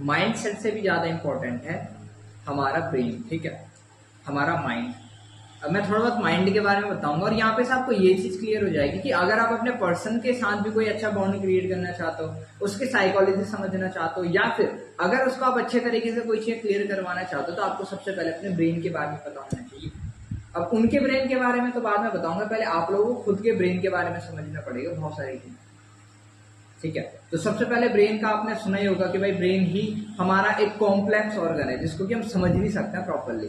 Mind set से भी ज्यादा इंपॉर्टेंट है हमारा ब्रेन, ठीक है, हमारा माइंड। अब मैं थोड़ा बहुत माइंड के बारे में बताऊंगा और यहाँ पे से आपको ये चीज क्लियर हो जाएगी कि अगर आप अपने पर्सन के साथ भी कोई अच्छा बॉन्ड क्रिएट करना चाहते हो, उसकी साइकोलॉजी समझना चाहते हो, या फिर अगर उसको आप अच्छे तरीके से कोई चीज क्लियर करवाना चाहते हो, तो आपको सबसे पहले अपने ब्रेन के बारे में पता होना चाहिए। अब उनके ब्रेन के बारे में तो बाद में बताऊंगा, पहले आप लोगों को खुद के ब्रेन के बारे में समझना पड़ेगा बहुत सारी चीज, ठीक है। तो सबसे पहले ब्रेन का आपने सुना ही होगा कि भाई ब्रेन ही हमारा एक कॉम्प्लेक्स ऑर्गन है जिसको कि हम समझ नहीं सकते हैं प्रॉपरली,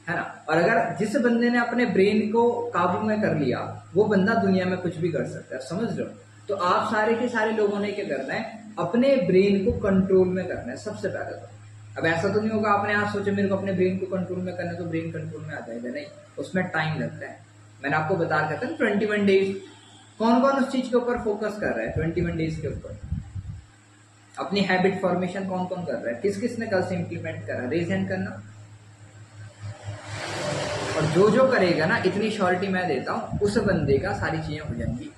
है ना। और अगर जिस बंदे ने अपने ब्रेन को काबू में कर लिया, वो बंदा दुनिया में कुछ भी कर सकता है, समझ लो। तो आप सारे के सारे लोगों ने क्या करना है, अपने ब्रेन को कंट्रोल में करना है सबसे पहले तो। अब ऐसा तो नहीं होगा आपने आज सोचा मेरे को अपने ब्रेन को कंट्रोल में करना है तो ब्रेन कंट्रोल में आ जाएगा, नहीं, उसमें टाइम लगता है। मैंने आपको बता रखा था 21 डेज। कौन कौन उस चीज के ऊपर फोकस कर रहा है 21 डेज के ऊपर? अपनी हैबिट फॉर्मेशन कौन कौन कर रहा है, किस किस ने कल से इंप्लीमेंट करा, रेज हैंड करना। और जो जो करेगा ना, इतनी श्योरिटी मैं देता हूं, उस बंदे का सारी चीजें हो जाएंगी।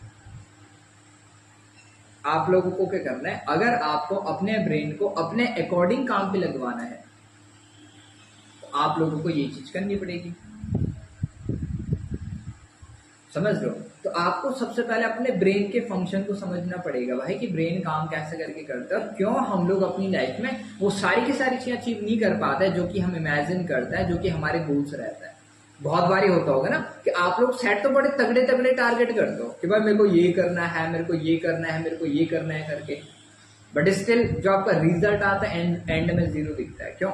आप लोगों को क्या करना है, अगर आपको अपने ब्रेन को अपने अकॉर्डिंग काम पे लगवाना है, तो आप लोगों को ये चीज करनी पड़ेगी, समझ लो। तो आपको सबसे पहले अपने ब्रेन के फंक्शन को समझना पड़ेगा भाई, कि ब्रेन काम कैसे करके करता है, क्यों हम लोग अपनी लाइफ में वो सारी की सारी चीजें अचीव नहीं कर पाते हैं जो कि हम इमेजिन करते हैं, जो कि हमारे गोल्स रहता है। बहुत बारी होता होगा ना कि आप लोग सेट तो बड़े तगड़े तगड़े टारगेट करते हो कि भाई मेरे को ये करना है, मेरे को ये करना है, मेरे को ये करना है करके, बट स्टिल जो आपका रिजल्ट आता है एंड में जीरो दिखता है। क्यों?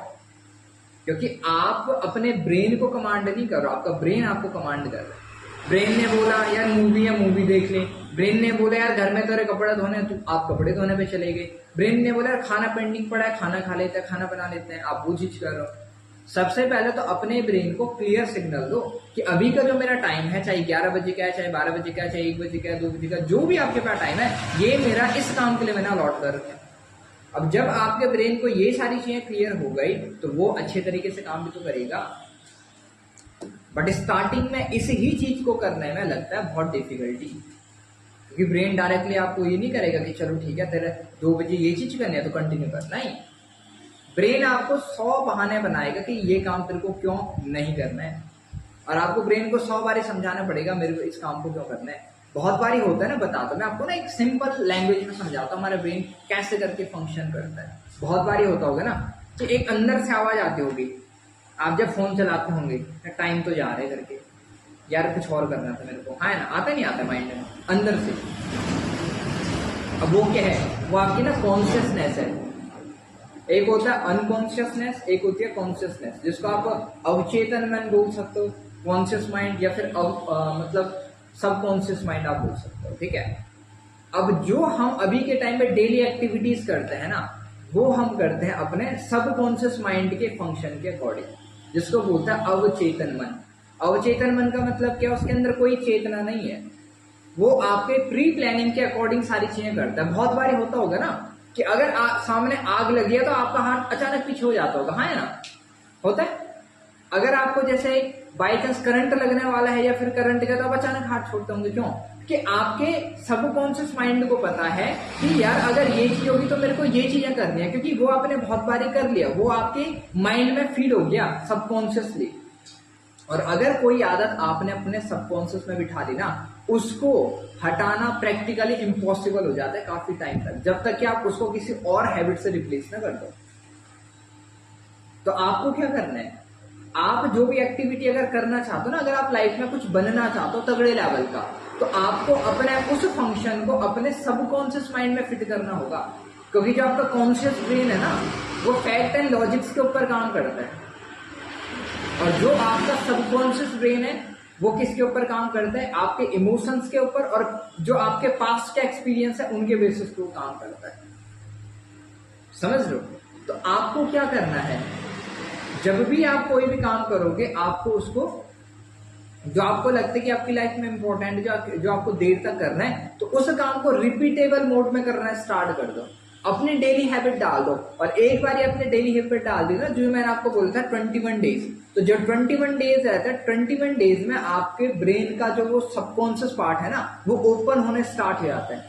क्योंकि आप अपने ब्रेन को कमांड नहीं कर रहे हो, आपका ब्रेन आपको कमांड कर रहा है। ब्रेन ने बोला यार मूवी है, मूवी देख ले। ब्रेन ने बोला यार घर में तेरे कपड़े धोने, तो आप कपड़े धोने पे चले गए। ब्रेन ने बोला यार खाना पेंडिंग पड़ा है, खाना खा लेते हैं, खाना बना लेते हैं, आप वो चीज कर रहे हो। सबसे पहले तो अपने ब्रेन को क्लियर सिग्नल दो कि अभी का जो मेरा टाइम है, चाहे 11 बजे का है, चाहे 12 बजे का है, चाहे 1 बजे का है, 2 बजे का, जो भी आपके पास टाइम है, ये मेरा इस काम के लिए मैंने अलॉट कर रखा है। अब जब आपके ब्रेन को ये सारी चीजें क्लियर हो गई, तो वो अच्छे तरीके से काम भी तो करेगा। बट स्टार्टिंग में इस ही चीज को करने में लगता है बहुत डिफिकल्टी, क्योंकि ब्रेन डायरेक्टली आपको ये नहीं करेगा कि चलो ठीक है तेरे 2 बजे ये चीज करनी है तो कंटिन्यू करना ही। ब्रेन आपको 100 बहाने बनाएगा कि ये काम तेरे को क्यों नहीं करना है, और आपको ब्रेन को 100 बारी समझाना पड़ेगा मेरे को इस काम को क्यों करना है। बहुत बारी होता है ना, बताता हूं मैं आपको ना, एक सिंपल लैंग्वेज में समझाता हूं हमारा ब्रेन कैसे करके फंक्शन करता है। बहुत बारी होता होगा ना कि एक अंदर से आवाज आती होगी, आप जब फोन चलाते होंगे, टाइम तो जा रहा है करके, यार कुछ और करना था मेरे को, हाँ ना, आता नहीं आता माइंड में अंदर से। अब वो क्या है, वो आपकी ना कॉन्शियसनेस है। एक होता है अनकॉन्शियसनेस, एक होती है कॉन्शियसनेस, जिसको आप अवचेतन मन बोल सकते हो, कॉन्शियस माइंड, या फिर मतलब सबकॉन्शियस माइंड आप बोल सकते हो, ठीक है। अब जो हम अभी के टाइम में डेली एक्टिविटीज करते हैं ना, वो हम करते हैं अपने सबकॉन्शियस माइंड के फंक्शन के अकॉर्डिंग, जिसको बोलता है अवचेतन मन। अवचेतन मन का मतलब क्या, उसके अंदर कोई चेतना नहीं है, वो आपके प्री प्लानिंग के अकॉर्डिंग सारी चीजें करता है। बहुत बार होता होगा ना कि अगर सामने आग लगी है तो आपका हाथ अचानक पीछे हो जाता होगा, हाँ है ना, होता है। अगर आपको जैसे बाई चांस करंट लगने वाला है या फिर करंट गया, तो आप अचानक हाथ छोड़ते होंगे, क्यों? कि आपके सबकॉन्शियस माइंड को पता है कि यार अगर ये चीज होगी तो मेरे को ये चीजें करनी है, क्योंकि वो आपने बहुत बारी कर लिया, वो आपके माइंड में फीड हो गया सबकॉन्शियसली। और अगर कोई आदत आपने अपने सबकॉन्शियस में बिठा ली ना, उसको हटाना प्रैक्टिकली इम्पॉसिबल हो जाता है काफी टाइम तक, जब तक कि आप उसको किसी और हैबिट से रिप्लेस ना कर दो। तो आपको क्या करना है, आप जो भी एक्टिविटी अगर करना चाहते हो ना, अगर आप लाइफ में कुछ बनना चाहते हो तगड़े लेवल का, तो आपको अपने उस फंक्शन को अपने सबकॉन्शियस माइंड में फिट करना होगा। क्योंकि जो आपका कॉन्शियस ब्रेन है ना, वो फैक्ट एंड लॉजिक्स के ऊपर काम करता है, और जो आपका सबकॉन्शियस ब्रेन है वो किसके ऊपर काम करता है, आपके इमोशंस के ऊपर, और जो आपके पास्ट का एक्सपीरियंस है उनके बेसिस पे वो काम करता है, समझ लो। तो आपको क्या करना है, जब भी आप कोई भी काम करोगे, आपको उसको जो आपको लगता है कि आपकी लाइफ में इंपॉर्टेंट, जो आपको देर तक करना है, तो उस काम को रिपीटेबल मोड में करना स्टार्ट कर दो, अपनी डेली हैबिट डाल दो। और एक बार अपने डेली हैबिट डाल दी ना, जो मैंने आपको बोला था 21 डेज, तो जो 21 डेज रहता है, 21 डेज में आपके ब्रेन का जो वो सबकॉन्शियस पार्ट है ना, वो ओपन होने स्टार्ट हो जाता है।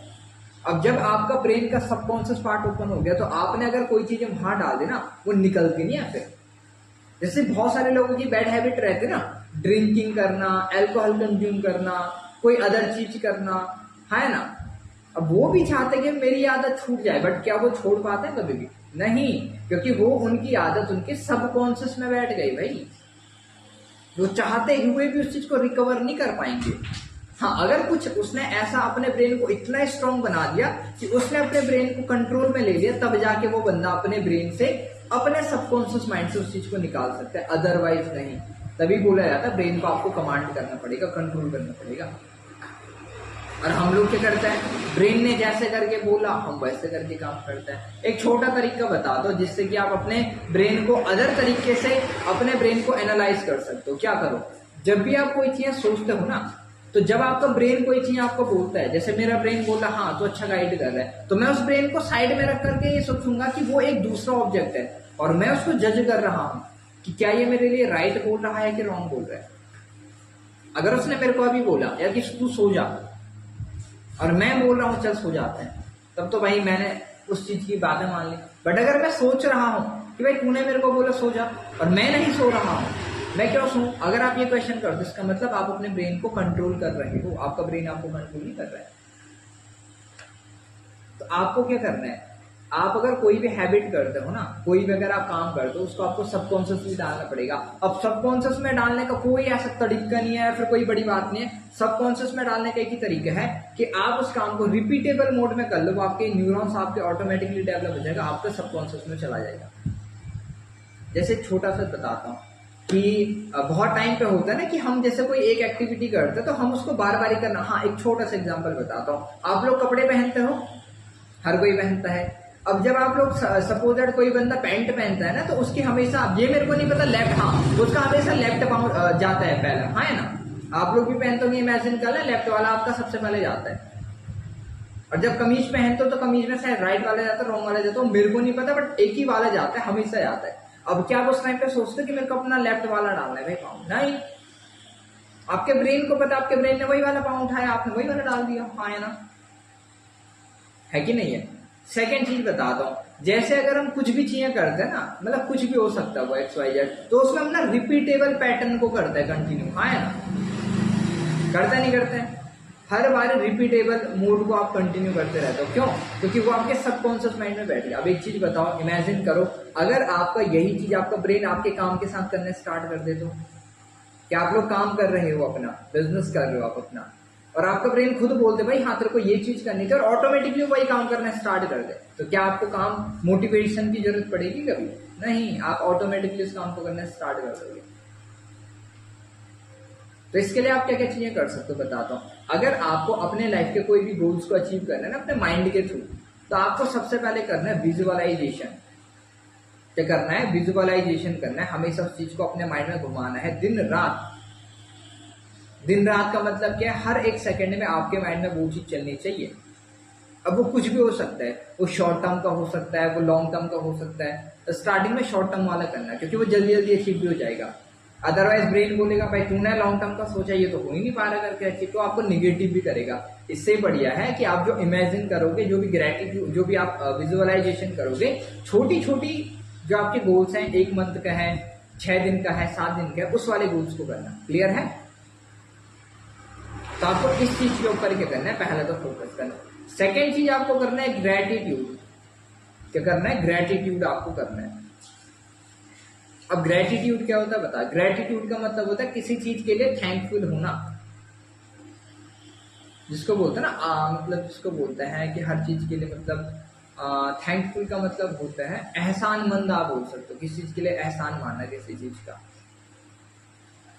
अब जब आपका ब्रेन का सबकॉन्शियस पार्ट ओपन हो गया तो आपने अगर कोई चीजें वहां डाल दी ना, वो निकलती नहीं है फिर। जैसे बहुत सारे लोगों की बैड हैबिट रहती ना, ड्रिंकिंग करना, अल्कोहल कंज्यूम करना, कोई अदर चीज करना, है ना। अब वो भी चाहते कि मेरी आदत छूट जाए, बट क्या वो छोड़ पाते हैं कभी भी? नहीं, क्योंकि वो उनकी आदत उनके सबकॉन्शियस में बैठ गई भाई। वो चाहते हुए भी उस चीज को रिकवर नहीं कर पाएंगे। हाँ, अगर कुछ उसने ऐसा अपने ब्रेन को इतना स्ट्रांग बना दिया कि उसने अपने ब्रेन को कंट्रोल में ले लिया, तब जाके वो बंदा अपने ब्रेन से, अपने सबकॉन्शियस माइंड से उस चीज को निकाल सकता है, अदरवाइज नहीं। तभी बोला जाता है ब्रेन को आपको कमांड करना पड़ेगा, कंट्रोल करना पड़ेगा। और हम लोग क्या करते हैं, ब्रेन ने जैसे करके बोला हम वैसे करके काम करते हैं। एक छोटा तरीका बता दो जिससे कि आप अपने ब्रेन को अदर तरीके से अपने ब्रेन को एनालाइज कर सकते हो। क्या करो, जब भी आप कोई चीज सोचते हो ना, तो जब आपका ब्रेन कोई चीज आपको बोलता है, जैसे मेरा ब्रेन बोला हाँ तो अच्छा गाइड कर रहा है, तो मैं उस ब्रेन को साइड में रख करके ये सोचूंगा कि वो एक दूसरा ऑब्जेक्ट है और मैं उसको जज कर रहा हूं कि क्या ये मेरे लिए राइट बोल रहा है कि रॉन्ग बोल रहा है। अगर उसने मेरे को अभी बोला यार कि तू सो जा, और मैं बोल रहा हूं चल सो जाते हैं, तब तो भाई मैंने उस चीज की बातें मान ली। बट अगर मैं सोच रहा हूं कि भाई तूने मेरे को बोला सो जा और मैं नहीं सो रहा हूं, मैं क्यों सोऊं? अगर आप ये क्वेश्चन करते इसका मतलब आप अपने ब्रेन को कंट्रोल कर रहे हो, आपका ब्रेन आपको कंट्रोल नहीं कर रहा है। तो आपको क्या करना है, आप अगर कोई भी हैबिट करते हो ना, कोई भी अगर आप काम करते हो, उसको आपको सबकॉन्शियसली डालना पड़ेगा। अब सबकॉन्शियस में डालने का कोई ऐसा तरीका नहीं है, फिर कोई बड़ी बात नहीं है। सबकॉन्शियस में डालने का एक ही तरीका है कि आप उस काम को रिपीटेबल मोड में कर लो, आपके न्यूरॉन्स आपके ऑटोमेटिकली डेवलप हो जाएगा, आपका सबकॉन्शियस में चला जाएगा। जैसे छोटा सा बताता हूँ कि बहुत टाइम पे होता है ना कि हम जैसे कोई एक एक्टिविटी करते हैं तो हम उसको बार बार ही करना। हाँ, एक छोटा सा एग्जांपल बताता हूँ। आप लोग कपड़े पहनते हो, हर कोई पहनता है। अब जब आप लोग सपोज दैट कोई बंदा पैंट पहनता है ना, तो उसकी हमेशा, ये मेरे को नहीं पता लेफ्ट, हाँ उसका हमेशा लेफ्ट पाँव जाता है पहले, हाँ है ना। आप लोग भी पहनते होंगे, इमेजिन कर लें लेफ्ट वाला आपका सबसे पहले जाता है। और जब कमीज पहनते हो तो कमीज में शायद राइट वाला जाता है, रॉन्ग वाला जाता है, मेरे को नहीं पता, बट एक ही वाला जाता है, हमेशा जाता है। अब क्या आप उस टाइम पे सोचते कि मेरे को अपना लेफ्ट वाला डालना है भाई पाँव? नहीं, आपके ब्रेन को पता, आपके ब्रेन ने वही वाला पाँव उठाया, आपने वही वाला डाल दिया, हाँ है ना, है कि नहीं है। सेकेंड चीज बताता हूँ, जैसे अगर हम कुछ भी चीजें करते हैं ना, मतलब कुछ भी हो सकता है वो XYZ, तो उसमें हम ना रिपीटेबल पैटर्न को करते हैं कंटिन्यू, हाँ है ना, करते नहीं करते हैं, हर बार रिपीटेबल मोड को आप कंटिन्यू करते रहते हो। क्यों? क्योंकि वो आपके सबकॉन्शियस माइंड में बैठ गया। अब एक चीज बताओ, इमेजिन करो अगर आपका यही चीज आपका ब्रेन आपके काम के साथ करने स्टार्ट कर दे, तो क्या आप लोग काम कर रहे हो, अपना बिजनेस कर रहे हो आप अपना, और आपका ब्रेन खुद बोलते भाई हाँ तेरे को ये चीज करनी थी, और ऑटोमेटिकली वही काम करना स्टार्ट कर दे, तो क्या आपको काम मोटिवेशन की जरूरत पड़ेगी? कभी नहीं, आप ऑटोमेटिकली उस काम को करना स्टार्ट कर दोगे। तो इसके लिए आप क्या क्या चीजें कर सकते हो बताता हूँ। अगर आपको अपने लाइफ के कोई भी गोल्स को अचीव करना है ना अपने माइंड के थ्रू, तो आपको सबसे पहले करना है विजुअलाइजेशन। क्या करना है? विजुअलाइजेशन करना है। हमेशा उस चीज को अपने माइंड में घुमाना है दिन रात। दिन रात का मतलब क्या है? हर एक सेकंड में आपके माइंड में वो चीज चलनी चाहिए। अब वो कुछ भी हो सकता है, वो शॉर्ट टर्म का हो सकता है, वो लॉन्ग टर्म का हो सकता है। तो स्टार्टिंग में शॉर्ट टर्म वाला करना है, क्योंकि वो जल्दी जल्दी अचीव भी हो जाएगा। अदरवाइज ब्रेन बोलेगा भाई तूने लॉन्ग टर्म का सोचा, ये तो हो ही नहीं पा रहा करके अचीव, तो आपको निगेटिव भी करेगा। इससे बढ़िया है कि आप जो इमेजिन करोगे, जो भी ग्रेटिट्यूड, जो भी आप विजुअलाइजेशन करोगे, छोटी छोटी जो आपके गोल्स हैं, 1 मंथ का है, 6 दिन का है, 7 दिन का है, उस वाले गोल्स को करना। क्लियर है? तो आपको इस चीज के ऊपर क्या करना है? पहले तो फोकस करना। सेकेंड चीज आपको करना है ग्रेटिट्यूड। क्या करना है? ग्रेटिट्यूड आपको करना है। अब ग्रेटिट्यूड क्या होता है बता। ग्रेटिट्यूड का मतलब होता है किसी चीज के लिए थैंकफुल होना, जिसको बोलते हैं ना मतलब जिसको बोलते हैं कि हर चीज के लिए मतलब थैंकफुल का मतलब होता है एहसानमंद। आप बोल सकते हो किसी चीज के लिए एहसान मानना किसी चीज का।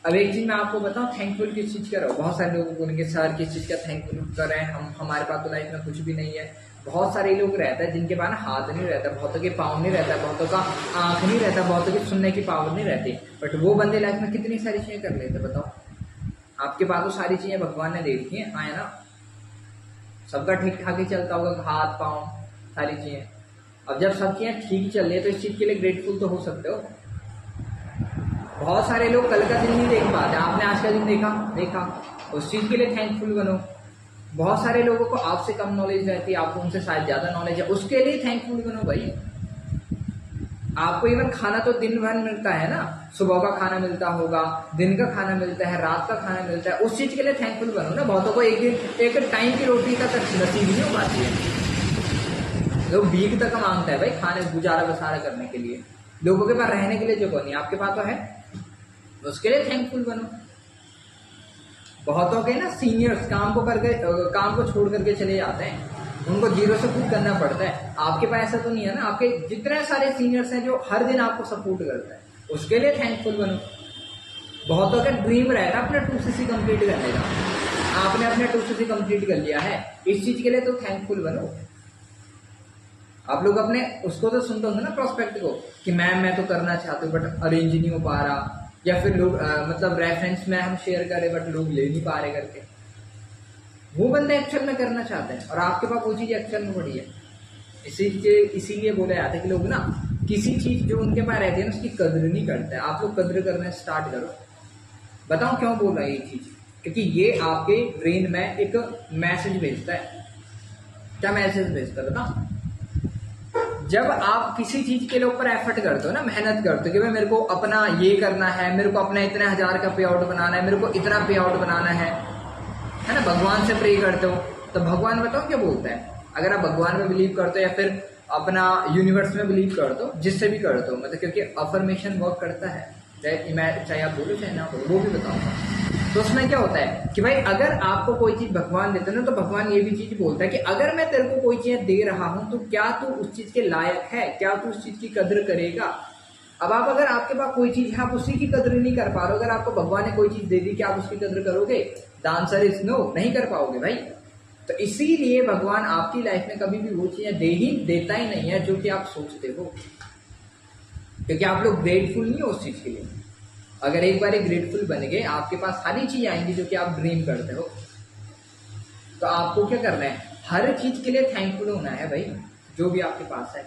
अब एक चीज मैं आपको बताऊं, थैंकफुल किस चीज का रहो। बहुत सारे लोग बोलेंगे सर किस चीज का थैंकफुल कर रहे हैं, हमारे पास तो लाइफ में कुछ भी नहीं है। बहुत सारे लोग रहते हैं जिनके पास हाथ नहीं रहता, बहुतों के पाँव नहीं रहता, बहुतों का आंख नहीं रहता, बहुतों की सुनने की पावर नहीं रहती, बट वो बंदे लाइफ में कितनी सारी चीजें कर लेते बताओ। आपके पास तो सारी चीजें भगवान ने दे दी है, आए ना, सबका ठीक ठाक ही चलता होगा, हाथ पाँव सारी चीजें। अब जब सब चीजें ठीक चल रही है तो इस चीज के लिए ग्रेटफुल तो हो सकते हो। बहुत सारे लोग कल का दिन नहीं देख पाते, आपने आज का दिन देखा, उस चीज के लिए थैंकफुल बनो। बहुत सारे लोगों को आपसे कम नॉलेज रहती है, आपको उनसे शायद ज्यादा नॉलेज है, उसके लिए थैंकफुल बनो भाई। आपको इवन खाना तो दिन भर मिलता है ना, सुबह का खाना मिलता होगा, दिन का खाना मिलता है, रात का खाना मिलता है, उस चीज के लिए थैंकफुल बनो ना। बहुतों को एक टाइम की रोटी का तक नसीब नहीं हो पाती है। लोग भीख तक मांगता है भाई खाने गुजारा बसारा करने के लिए, लोगों के पास रहने के लिए जगह नहीं, आपके पास तो है, उसके लिए थैंकफुल बनो। बहुतों के ना सीनियर्स काम को छोड़ करके चले जाते हैं, उनको जीरो से खुद करना पड़ता है। आपके पास ऐसा तो नहीं है ना, आपके जितने सारे सीनियर्स हैं जो हर दिन आपको सपोर्ट करते हैं, उसके लिए थैंकफुल बनो। बहुतों का ड्रीम रहता है अपना 2cc कंप्लीट करने का, आपने अपने 2cc कंप्लीट कर लिया है, इस चीज के लिए तो थैंकफुल बनो। आप लोग अपने उसको तो सुनते होंगे ना प्रोस्पेक्ट को कि मैं तो करना चाहता हूँ बट अरेंज नहीं हो पा रहा, या फिर लोग मतलब रेफरेंस में हम शेयर करें बट लोग ले नहीं पा रहे करके। वो बंदे एक्चुअल में करना चाहते हैं और आपके पास वो चीज एक्चुअल में पड़ी है। इसीलिए बोला जाता है कि लोग ना किसी चीज जो उनके पास रहती है ना उसकी कद्र नहीं करते। आप लोग कद्र करना स्टार्ट करो। बताओ क्यों बोल रहा है ये चीज, क्योंकि ये आपके ब्रेन में एक मैसेज भेजता है। क्या मैसेज भेजता है बताओ? जब आप किसी चीज के ऊपर एफर्ट करते हो ना, मेहनत करते हो कि भाई मेरे को अपना ये करना है, मेरे को अपना इतने 1000 का पे आउट बनाना है, मेरे को इतना पे आउट बनाना है ना, भगवान से प्रे करते हो तो भगवान बताओ क्या बोलता है? अगर आप भगवान में बिलीव करते हो या फिर अपना यूनिवर्स में बिलीव करते हो, जिससे भी करते हो, मतलब क्योंकि अफर्मेशन वर्क करता है, चाहे आप बोलो चाहे ना बोलो, वो भी बताऊंगा। तो उसमें क्या होता है कि भाई अगर आपको कोई चीज भगवान देते ना, तो भगवान ये भी चीज बोलता है कि अगर मैं तेरे को कोई चीज दे रहा हूं तो क्या तू उस चीज के लायक है, क्या तू उस चीज की कद्र करेगा? अब आप अगर आपके पास कोई चीज है आप उसी की कद्र नहीं कर पा रहे हो, अगर आपको भगवान ने कोई चीज दे दी, क्या आप उसकी कद्र करोगे? द आंसर इज नो, नहीं कर पाओगे भाई। तो इसीलिए भगवान आपकी लाइफ में कभी भी वो चीजें देता ही नहीं है जो कि आप सोचते हो, क्योंकि आप लोग ग्रेटफुल नहीं हो उस चीज के लिए। अगर एक बार ग्रेटफुल बन गए, आपके पास सारी चीज आएंगी जो कि आप ड्रीम करते हो। तो आपको क्या करना है? हर चीज के लिए थैंकफुल होना है भाई, जो भी आपके पास है।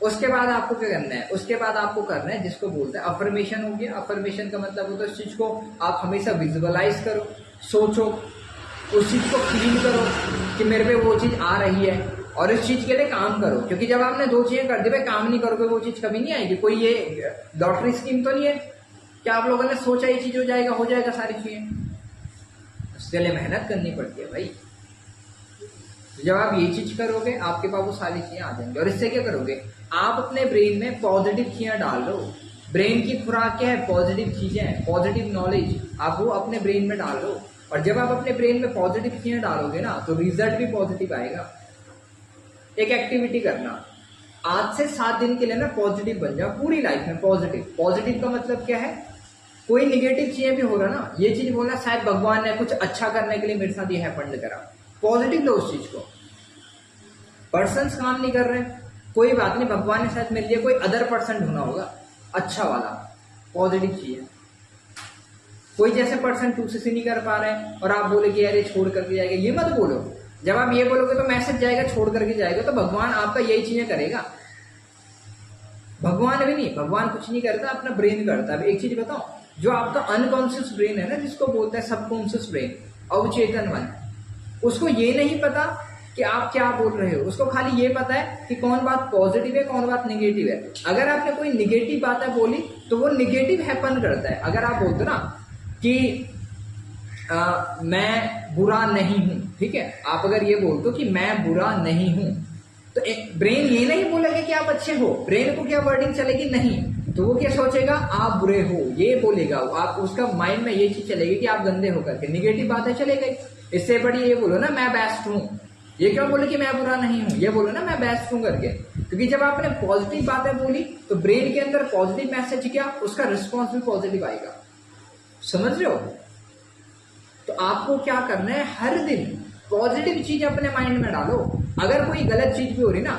उसके बाद आपको क्या करना है? उसके बाद आपको करना है जिसको बोलते हैं अफर्मेशन। हो गया, अफर्मेशन का मतलब होता है उस चीज को आप हमेशा विजुअलाइज करो, सोचो, उस चीज को फील करो कि मेरे पे वो चीज आ रही है और इस चीज के लिए काम करो। क्योंकि जब आपने दो चीजें कर दी भाई, काम नहीं करोगे वो चीज कभी नहीं आएगी। कोई ये लॉटरी स्कीम तो नहीं है क्या आप लोगों ने सोचा ये चीज हो जाएगा सारी चीजें? उसके लिए मेहनत करनी पड़ती है भाई। जब आप ये चीज करोगे आपके पास वो सारी चीजें आ जाएंगी। और इससे क्या करोगे? आप अपने ब्रेन में पॉजिटिव चीजें डाल लो। ब्रेन की खुराक क्या है? पॉजिटिव चीजें, पॉजिटिव नॉलेज, आप वो अपने ब्रेन में डाल लो। और जब आप अपने ब्रेन में पॉजिटिव चीजें डालोगे ना, तो रिजल्ट भी पॉजिटिव आएगा। एक एक्टिविटी करना, आज से 7 दिन के लिए ना पॉजिटिव बन जाओ पूरी लाइफ में। पॉजिटिव का मतलब क्या है? कोई निगेटिव चीजें भी हो रहा ना, ये चीज बोलना शायद भगवान ने कुछ अच्छा करने के लिए मेरे साथ ये हैपेंड करा। पॉजिटिव लो उस चीज को। पर्सन्स काम नहीं कर रहे, कोई बात नहीं, भगवान ने शायद मेरे लिए कोई अदर पर्सन ढूंढा होगा अच्छा वाला। पॉजिटिव चीज है। कोई जैसे पर्सन 2cc नहीं कर पा रहे हैं और आप बोले कि यार ये छोड़ करके जाएगा, ये मत बोलो। जब आप ये बोलोगे तो मैसेज जाएगा छोड़ करके जाएगा, तो भगवान आपका यही चीजें करेगा। भगवान भी नहीं, भगवान कुछ नहीं करता, अपना ब्रेन करता है। अब एक चीज बताओ, जो आपका अनकॉन्शियस ब्रेन है ना, जिसको बोलते हैं सबकॉन्शियस ब्रेन, अवचेतन मन, उसको ये नहीं पता कि आप क्या बोल रहे हो। उसको खाली ये पता है कि कौन बात पॉजिटिव है, कौन बात निगेटिव है। अगर आपने कोई निगेटिव बातें बोली तो वो निगेटिव हैपन करता है। अगर आप बोलते ना कि मैं बुरा नहीं हूं, ठीक है, आप अगर ये बोलते हो कि मैं बुरा नहीं हूं, तो ब्रेन ये नहीं बोलेगा कि आप अच्छे हो। ब्रेन को क्या वर्डिंग चलेगी? नहीं। तो वो क्या सोचेगा? आप बुरे हो, ये बोलेगा। आप उसका माइंड में ये चीज चलेगी कि आप गंदे हो करके, निगेटिव बातें चले गई। इससे बड़ी ये बोलो ना मैं बेस्ट हूं। ये क्यों बोले कि मैं बुरा नहीं हूं? ये बोलो ना मैं बेस्ट हूं करके। क्योंकि जब आपने पॉजिटिव बातें बोली तो ब्रेन के अंदर पॉजिटिव मैसेज किया, उसका रिस्पॉन्स भी पॉजिटिव आएगा। समझ रहे हो? तो आपको क्या करना है? हर दिन पॉजिटिव चीज अपने माइंड में डालो। अगर कोई गलत चीज भी हो रही ना,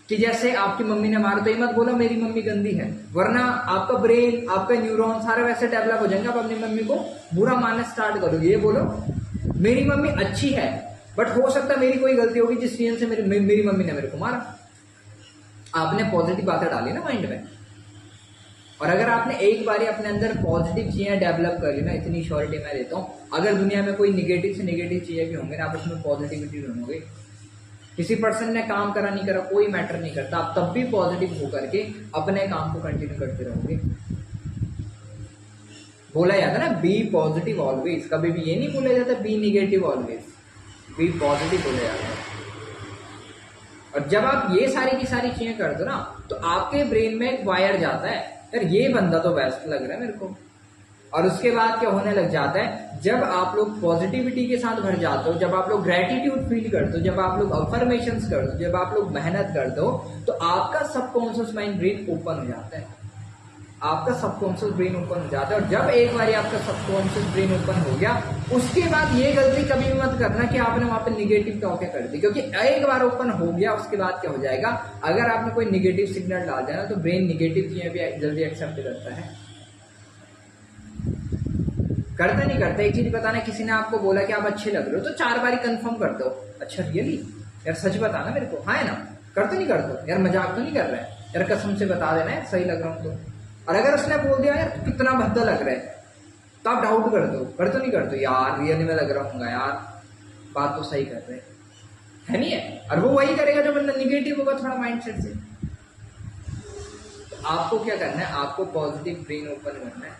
कि जैसे आपकी मम्मी ने मारा, तो ये मत बोलो मेरी मम्मी गंदी है, वरना आपका ब्रेन, आपका न्यूरॉन सारे वैसे डेवलप हो जाएंगे, आप अपनी मम्मी को बुरा मानना स्टार्ट करोगे। ये बोलो मेरी मम्मी अच्छी है, बट हो सकता है मेरी कोई गलती होगी जिस रीजन से मेरी मम्मी ने मेरे को मारा। आपने पॉजिटिव बातें डाली ना माइंड में, और अगर आपने एक बार अपने अंदर पॉजिटिव चीजें डेवलप कर ली ना, इतनी श्योरिटी मैं देता हूँ, अगर दुनिया में कोई निगेटिव से निगेटिव चीजें भी होंगे ना, आप उसमें पॉजिटिविटी ढूंढोगे। किसी पर्सन ने काम करा नहीं करा कोई मैटर नहीं करता, आप तब भी पॉजिटिव होकर के अपने काम को कंटिन्यू करते रहोगे। बोला जाता ना, बी पॉजिटिव ऑलवेज, कभी भी ये नहीं बोला जाता be negative always, be positive बोला जाता है। और जब आप ये सारी की सारी चीजें करते हो ना, तो आपके ब्रेन में एक वायर जाता है, यार ये बंदा तो बेस्ट लग रहा है मेरे को। और उसके बाद क्या होने लग जाता है, जब आप लोग पॉजिटिविटी के साथ भर जाते हो, जब आप लोग ग्रेटिट्यूड फील करते हो, जब आप लोग अफर्मेशंस करते हो, जब आप लोग मेहनत करते हो, तो आपका सबकॉन्शियस माइंड ब्रेन ओपन हो जाता है, आपका सबकॉन्शियस ब्रेन ओपन हो जाता है। और जब एक बार आपका सबकॉन्शियस ब्रेन ओपन हो गया, उसके बाद ये गलती कभी भी मत करना कि आपने वहां पे निगेटिव टॉके कर दी, क्योंकि एक बार ओपन हो गया उसके बाद क्या हो जाएगा, अगर आपने कोई निगेटिव सिग्नल डाल दिया ना, तो ब्रेन निगेटिव चीजें भी जल्दी एक्सेप्ट करता है। करता नहीं करता, एक चीज बताना, किसी ने आपको बोला कि आप अच्छे लग रहे हो, तो 4 बार कंफर्म कर दो, अच्छा रियली यार, सच बताना मेरे को, हाँ है ना। करते नहीं करते यार, मजाक तो नहीं कर रहा है यार, कसम से बता देना है सही लग रहा हूँ तो। और अगर उसने बोल दिया यार कितना भद्दा लग रहा है, तो आप डाउट कर दो, करते नहीं करते यार रियली में लग रहा हूँ यार, बात तो सही कर रहे है नहीं है। और वो वही करेगा जो बंदा निगेटिव होगा थोड़ा माइंडसेट से। आपको क्या करना है, आपको पॉजिटिव ब्रेन ओपन करना है।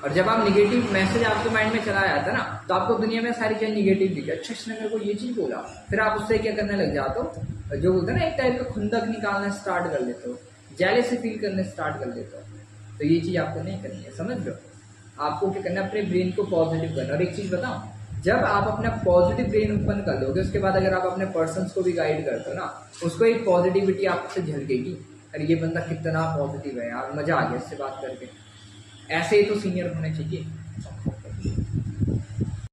और जब आप निगेटिव मैसेज आपके माइंड में चला जाता है ना, तो आपको दुनिया में सारी चीजें निगेटिव दिखे, अच्छा इसने मेरे को ये चीज बोला, फिर आप उससे क्या करने लग जाते हो, जो बोलते हैं ना, एक टाइप का खुंदक निकालना स्टार्ट कर लेते हो, जेलसी फील करने स्टार्ट कर लेते हो। तो ये चीज आपको नहीं करनी है, समझ लो। आपको क्या करना है, अपने ब्रेन को पॉजिटिव करना। और एक चीज बताओ, जब आप अपना पॉजिटिव ब्रेन ओपन कर लोगे, उसके बाद अगर आप अपने पर्सन को भी गाइड करते हो ना, उसको एक पॉजिटिविटी आपसे झलकेगी, अरे ये बंदा कितना पॉजिटिव है यार, मजा आ गया इससे बात करके, ऐसे ही तो सीनियर होने चाहिए,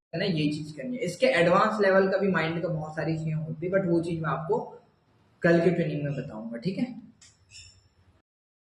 है ना। ये चीज करनी है। इसके एडवांस लेवल का भी माइंड का बहुत सारी चीजें होती है, बट वो चीज मैं आपको कल के ट्रेनिंग में बताऊंगा, ठीक है।